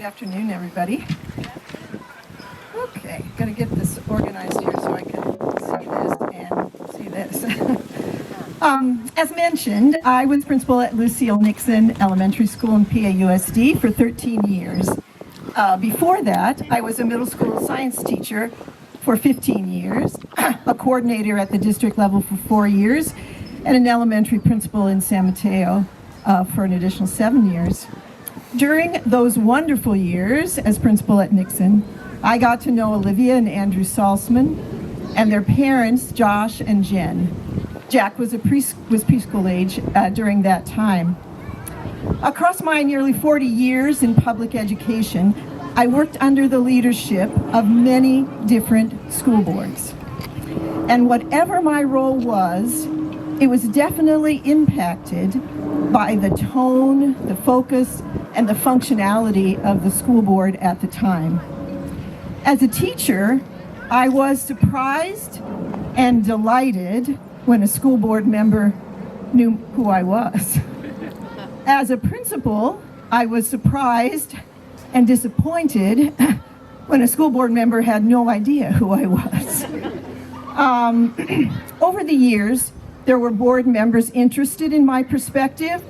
Good afternoon, everybody. Okay, gotta get this organized here so I can see this and see this. As mentioned, I was principal at Lucille Nixon Elementary School in PAUSD for 13 years. Before that, I was a middle school science teacher for 15 years, a coordinator at the district level for 4 years, and an elementary principal in San Mateo for an additional 7 years. During those wonderful years as principal at Nixon, I got to know Olivia and Andrew Salcman and their parents, Josh and Jen. Jack was preschool age during that time. Across my nearly 40 years in public education, I worked under the leadership of many different school boards. And whatever my role was, it was definitely impacted by the tone, the focus, and the functionality of the school board at the time. As a teacher, I was surprised and delighted when a school board member knew who I was. As a principal, I was surprised and disappointed when a school board member had no idea who I was. Over the years, there were board members interested in my perspective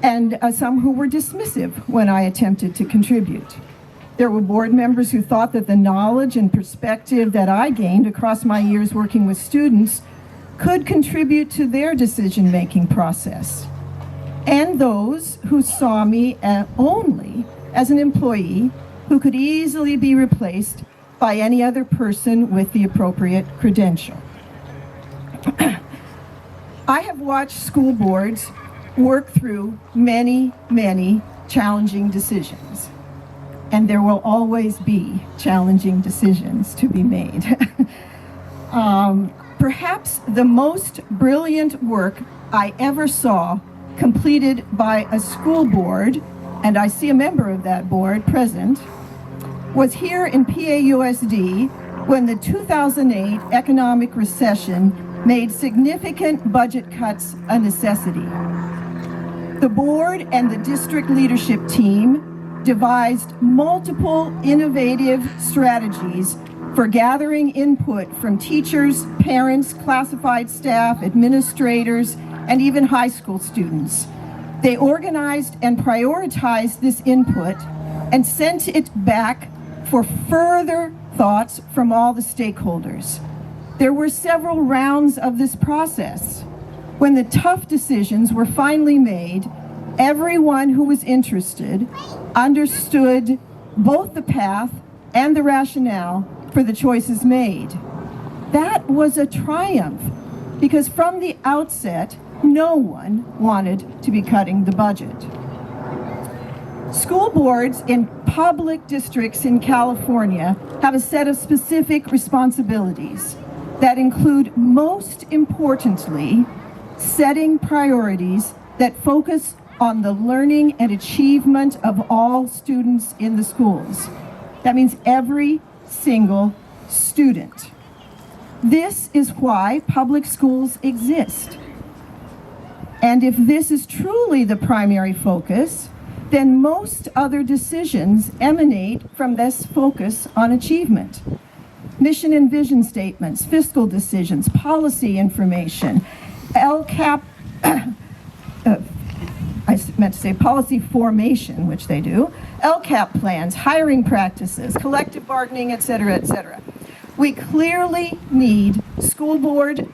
and some who were dismissive when I attempted to contribute. There were board members who thought that the knowledge and perspective that I gained across my years working with students could contribute to their decision-making process. And those who saw me only as an employee who could easily be replaced by any other person with the appropriate credential. I have watched school boards work through many, many challenging decisions. And there will always be challenging decisions to be made. Perhaps the most brilliant work I ever saw completed by a school board, and I see a member of that board present, was here in PAUSD when the 2008 economic recession made significant budget cuts a necessity. The board and the district leadership team devised multiple innovative strategies for gathering input from teachers, parents, classified staff, administrators, and even high school students. They organized and prioritized this input and sent it back for further thoughts from all the stakeholders. There were several rounds of this process. When the tough decisions were finally made, everyone who was interested understood both the path and the rationale for the choices made. That was a triumph because from the outset, no one wanted to be cutting the budget. School boards in public districts in California have a set of specific responsibilities that include, most importantly, setting priorities that focus on the learning and achievement of all students in the schools. That means every single student. This is why public schools exist. And if this is truly the primary focus, then most other decisions emanate from this focus on achievement. Mission and vision statements, fiscal decisions, policy information, LCAP, I meant to say policy formation, which they do, LCAP plans, hiring practices, collective bargaining, et cetera, et cetera. We clearly need school board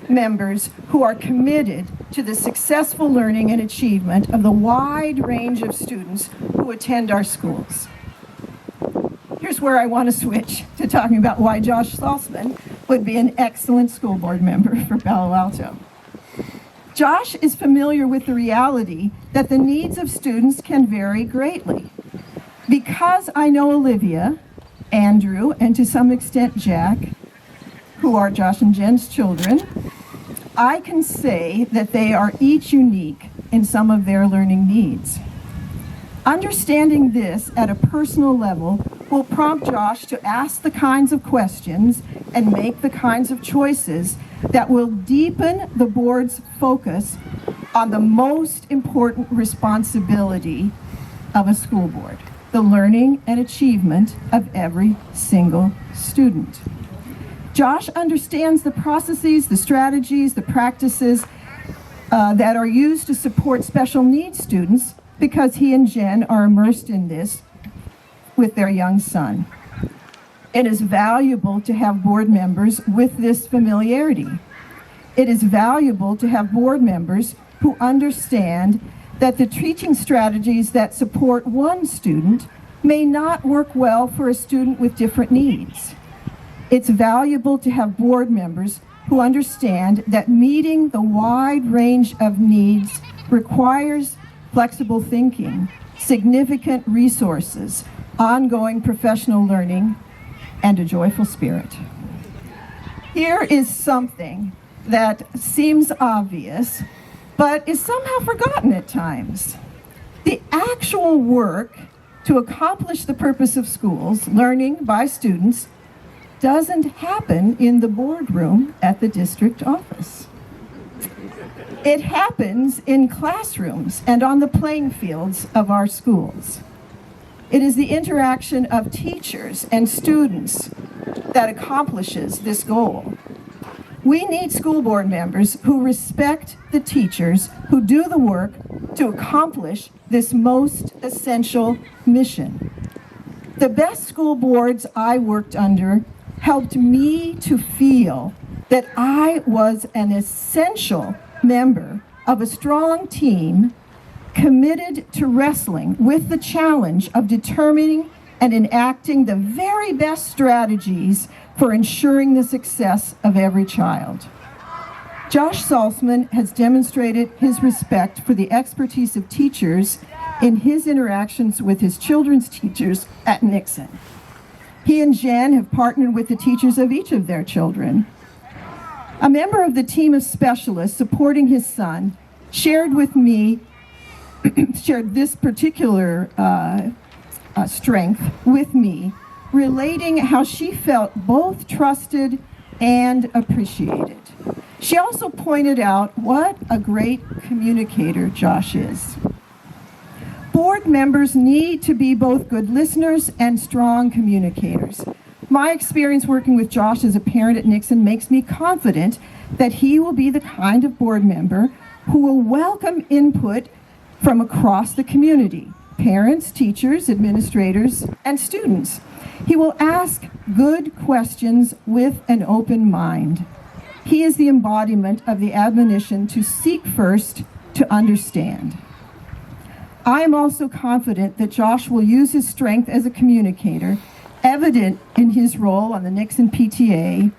members who are committed to the successful learning and achievement of the wide range of students who attend our schools. Here's where I want to switch to talking about why Josh Salcman would be an excellent school board member for Palo Alto. Josh is familiar with the reality that the needs of students can vary greatly. Because I know Olivia, Andrew, and to some extent Jack, who are Josh and Jen's children, I can say that they are each unique in some of their learning needs. Understanding this at a personal level will prompt Josh to ask the kinds of questions and make the kinds of choices that will deepen the board's focus on the most important responsibility of a school board. the learning and achievement of every single student. Josh understands the processes, the strategies, the practices that are used to support special needs students because he and Jen are immersed in this with their young son. It is valuable to have board members with this familiarity. It is valuable to have board members who understand that the teaching strategies that support one student may not work well for a student with different needs. It's valuable to have board members who understand that meeting the wide range of needs requires flexible thinking, significant resources, ongoing professional learning, and a joyful spirit. Here is something that seems obvious, but is somehow forgotten at times. The actual work to accomplish the purpose of schools, learning by students, doesn't happen in the boardroom at the district office. It happens in classrooms and on the playing fields of our schools. It is the interaction of teachers and students that accomplishes this goal. We need school board members who respect the teachers who do the work to accomplish this most essential mission. The best school boards I worked under helped me to feel that I was an essential member of a strong team committed to wrestling with the challenge of determining and enacting the very best strategies for ensuring the success of every child. Josh Salcman has demonstrated his respect for the expertise of teachers in his interactions with his children's teachers at Nixon. He and Jen have partnered with the teachers of each of their children. A member of the team of specialists supporting his son shared this particular strength with me, relating how she felt both trusted and appreciated. She also pointed out what a great communicator Josh is. Board members need to be both good listeners and strong communicators. My experience working with Josh as a parent at Nixon makes me confident that he will be the kind of board member who will welcome input from across the community, parents, teachers, administrators, and students. He will ask good questions with an open mind. He is the embodiment of the admonition to seek first to understand. I am also confident that Josh will use his strength as a communicator, evident in his role on the Nixon PTA,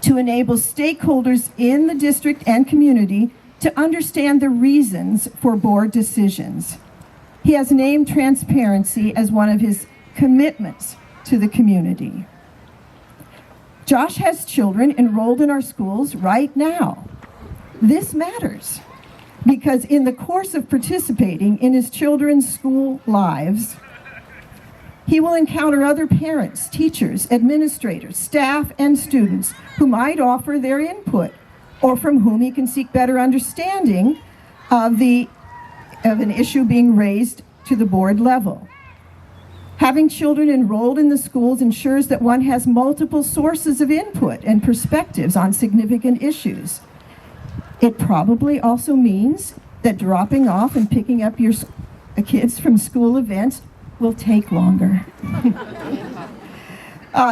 to enable stakeholders in the district and community to understand the reasons for board decisions. He has named transparency as one of his commitments to the community. Josh has children enrolled in our schools right now. This matters because in the course of participating in his children's school lives, he will encounter other parents, teachers, administrators, staff, and students who might offer their input or from whom he can seek better understanding of an issue being raised to the board level. Having children enrolled in the schools ensures that one has multiple sources of input and perspectives on significant issues. It probably also means that dropping off and picking up your kids from school events will take longer.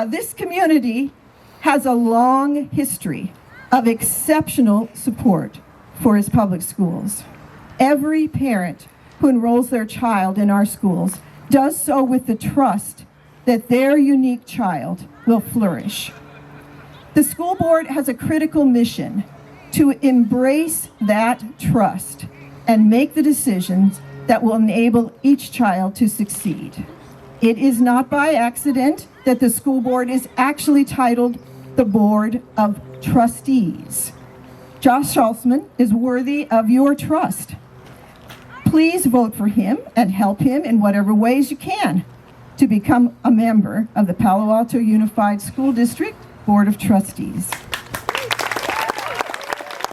This community has a long history of exceptional support for its public schools. Every parent who enrolls their child in our schools does so with the trust that their unique child will flourish. The school board has a critical mission to embrace that trust and make the decisions that will enable each child to succeed. It is not by accident that the school board is actually titled the Board of Trustees. Josh Salcman is worthy of your trust. Please vote for him and help him in whatever ways you can to become a member of the Palo Alto Unified School District Board of Trustees.